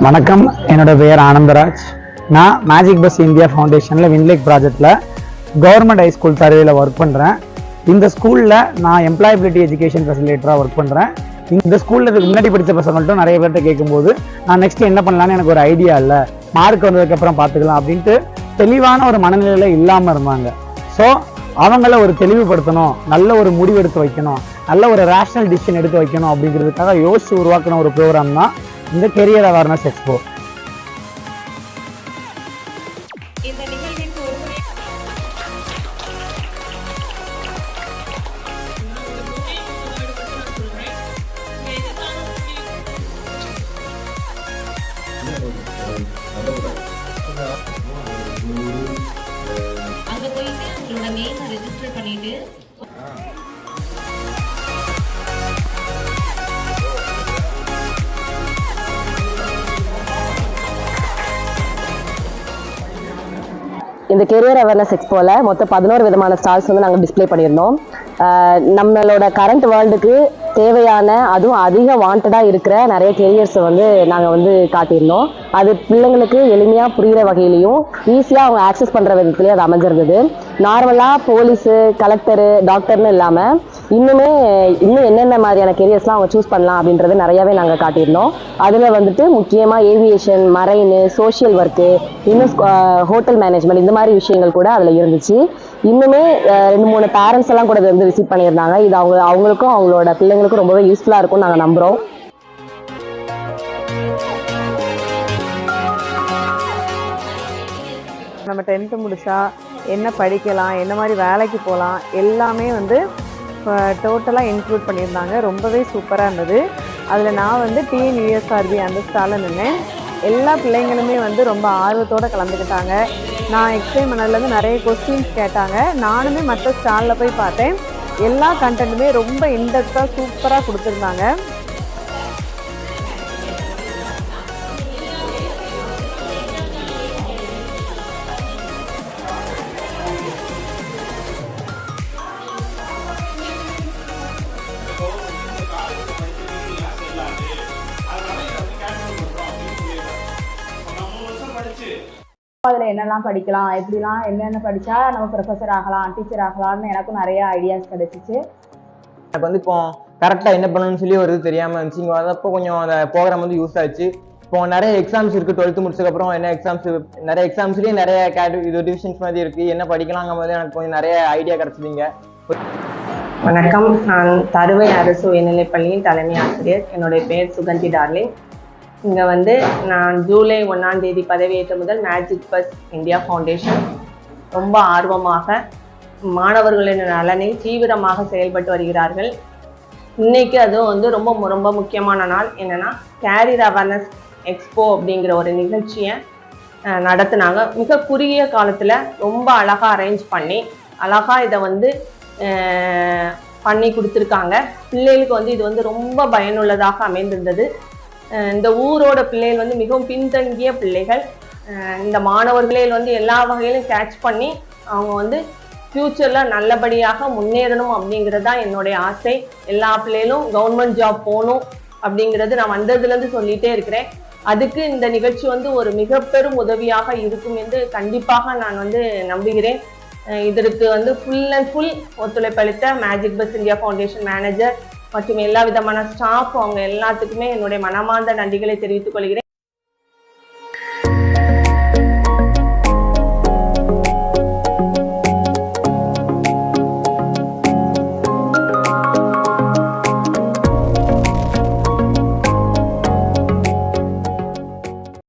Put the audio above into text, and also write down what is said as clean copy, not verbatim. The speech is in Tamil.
வணக்கம், என்னோட பெயர் ஆனந்தராஜ். நான் மேஜிக் பஸ் இந்தியா ஃபவுண்டேஷனில் வின்லேக் ப்ராஜெக்டில் கவர்மெண்ட் ஹை ஸ்கூல் சர்வேயில் ஒர்க் பண்ணுறேன். இந்த ஸ்கூலில் நான் எம்ப்ளாயபிலிட்டி எஜுகேஷன் ஃபெசிலேட்டராக ஒர்க் பண்ணுறேன். இந்த ஸ்கூலில் இதுக்கு முன்னாடி படித்த பசங்கள்ட்டும் நிறைய பேர்கிட்ட கேட்கும்போது நான் நெக்ஸ்ட் என்ன பண்ணலான்னு எனக்கு ஒரு ஐடியா இல்லை, மார்க் வந்ததுக்கப்புறம் பார்த்துக்கலாம் அப்படின்ட்டு தெளிவான ஒரு மனநிலையில் இல்லாமல் இருந்தாங்க. ஸோ அவங்கள ஒரு தெளிவுபடுத்தணும், நல்ல ஒரு முடிவு எடுத்து வைக்கணும், நல்ல ஒரு ரேஷனல் டிசிஷன் எடுத்து வைக்கணும் அப்படிங்கிறதுக்காக யோசிச்சு உருவாக்கின ஒரு ப்ரோக்ராம் தான் இந்த கெரியர் அவேர்னஸ் எக்ஸ்போ. அங்க போயிட்டு உங்களோட நேம் ரெஜிஸ்டர் பண்ணிட்டு இந்த கெரியர் அவேர்னஸ் எக்ஸ்போல மொத்தம் 11 விதமான ஸ்டால்ஸ் வந்து நாங்கள் டிஸ்பிளே பண்ணியிருந்தோம். நம்மளோட கரண்ட் வேர்ல்டுக்கு தேவையான, அதுவும் அதிக வாண்டடாக இருக்கிற நிறைய கெரியர்ஸை வந்து நாங்கள் வந்து காட்டியிருந்தோம். அது பிள்ளைங்களுக்கு எளிமையாக புரிகிற வகையிலையும் ஈஸியாக அவங்க ஆக்சஸ் பண்ணுற விதத்துலேயும் அது அமைஞ்சிருந்தது. நார்மலாக போலீஸு, கலெக்டரு, டாக்டர்னு இல்லாமல் இன்னும் என்னென்ன மாதிரியான கெரியர்ஸ்லாம் அவங்க சூஸ் பண்ணலாம் அப்படின்றது நிறையாவே நாங்கள் காட்டியிருந்தோம். அதில் வந்துட்டு முக்கியமாக ஏவியேஷன், மரைனு, சோஷியல் ஒர்க்கு, இன்னும் ஹோட்டல் மேனேஜ்மெண்ட், இந்த மாதிரி விஷயங்கள் கூட அதில் இருந்துச்சு. இன்னுமே 2-3 பேரண்ட்ஸ் எல்லாம் கூட வந்து விசிட் பண்ணியிருந்தாங்க. இது அவங்களுக்கும் அவங்களோட பிள்ளைங்களுக்கும் ரொம்பவே யூஸ்ஃபுல்லாக இருக்கும்னு நாங்கள் நம்புகிறோம். நம்ம 10th முடிச்சா என்ன படிக்கலாம், என்ன மாதிரி வேலைக்கு போகலாம், எல்லாமே வந்து டோட்டலாக இன்க்ளூட் பண்ணியிருந்தாங்க. ரொம்பவே சூப்பராக இருந்தது. அதில் நான் வந்து டிஎன்யூஎஸ்ஆர்பி அந்த ஸ்டாலில் நின்னேன். எல்லா பிள்ளைங்களுமே வந்து ரொம்ப ஆர்வத்தோடு கலந்துக்கிட்டாங்க. நான் எக்ஸ்பிளைன் பண்ணதுலேருந்து நிறைய கொஸ்டின்ஸ் கேட்டாங்க. நானுமே மற்ற ஸ்டாலில் போய் பார்த்தேன். எல்லா கண்டென்ட்டுமே ரொம்ப இன்டெப்த்தாக சூப்பராக கொடுத்துருந்தாங்க. அதில் என்னெல்லாம் படிக்கலாம், எப்படிலாம் என்னென்ன படித்தா நம்ம ப்ரொஃபஸர் ஆகலாம், டீச்சர் ஆகலாம்னு எனக்கும் நிறைய ஐடியாஸ் கிடைச்சிச்சு. எனக்கு வந்து இப்போ கரெக்டாக என்ன பண்ணணும்னு சொல்லி ஒரு இது தெரியாமல் இருந்துச்சு. இங்கே வந்தப்போ கொஞ்சம் அந்த ப்ரோக்ராம் வந்து யூஸ் ஆச்சு. இப்போ நிறைய எக்ஸாம்ஸ் இருக்குது. 12th முடிச்சதுக்கப்புறம் என்ன எக்ஸாம்ஸ், நிறைய எக்ஸாம்ஸ்லேயே நிறைய இது டிவிஷன்ஸ் மாதிரி இருக்குது. என்ன படிக்கலாங்கும் போது எனக்கு கொஞ்சம் நிறைய ஐடியா கிடச்சிதிங்க. வணக்கம், நான் தருவை அரசு உயர்நிலைப்பள்ளியின் தலைமை ஆசிரியர். என்னுடைய பேர் சுகந்தி டார்லிங். இங்கே வந்து நான் ஜூலை 1ஆம் தேதி பதவியேற்ற முதல் மேஜிக் பஸ் இந்தியா ஃபவுண்டேஷன் ரொம்ப ஆர்வமாக மாணவர்களின் நலனில் தீவிரமாக செயல்பட்டு வருகிறார்கள். இன்னைக்கு அதுவும் வந்து ரொம்ப ரொம்ப முக்கியமான நாள். என்னென்னா கேரியர் அவேர்னஸ் எக்ஸ்போ அப்படிங்கிற ஒரு நிகழ்ச்சியை நடத்துனாங்க. மிக குறுகிய காலத்தில் ரொம்ப அழகாக அரேஞ்ச் பண்ணி அழகாக இதை வந்து பண்ணி கொடுத்துருக்காங்க. பிள்ளைகளுக்கு வந்து இது வந்து ரொம்ப பயனுள்ளதாக அமைந்திருந்தது. இந்த ஊரோட பிள்ளைகள் வந்து மிகவும் பின்தங்கிய பிள்ளைகள். இந்த மாணவர்களே வந்து எல்லா வகையிலும் கேட்ச் பண்ணி அவங்க வந்து ஃப்யூச்சரில் நல்லபடியாக முன்னேறணும் அப்படிங்கிறது தான் என்னுடைய ஆசை. எல்லா பிள்ளைகளும் கவர்மெண்ட் ஜாப் போகணும் அப்படிங்கிறது நான் வந்ததுலேருந்து சொல்லிகிட்டே இருக்கிறேன். அதுக்கு இந்த நிகழ்ச்சி வந்து ஒரு மிக பெரும் உதவியாக இருக்கும் என்று கண்டிப்பாக நான் வந்து நம்புகிறேன். இதற்கு வந்து ஃபுல் அண்ட் ஃபுல் ஒத்துழைப்பளித்த magic bus India foundation manager மற்றும் எல்லா விதமான ஸ்டாஃப், அவங்க எல்லாத்துக்குமே என்னுடைய மனமார்ந்த நன்றிகளை தெரிவித்துக் கொள்கிறேன்.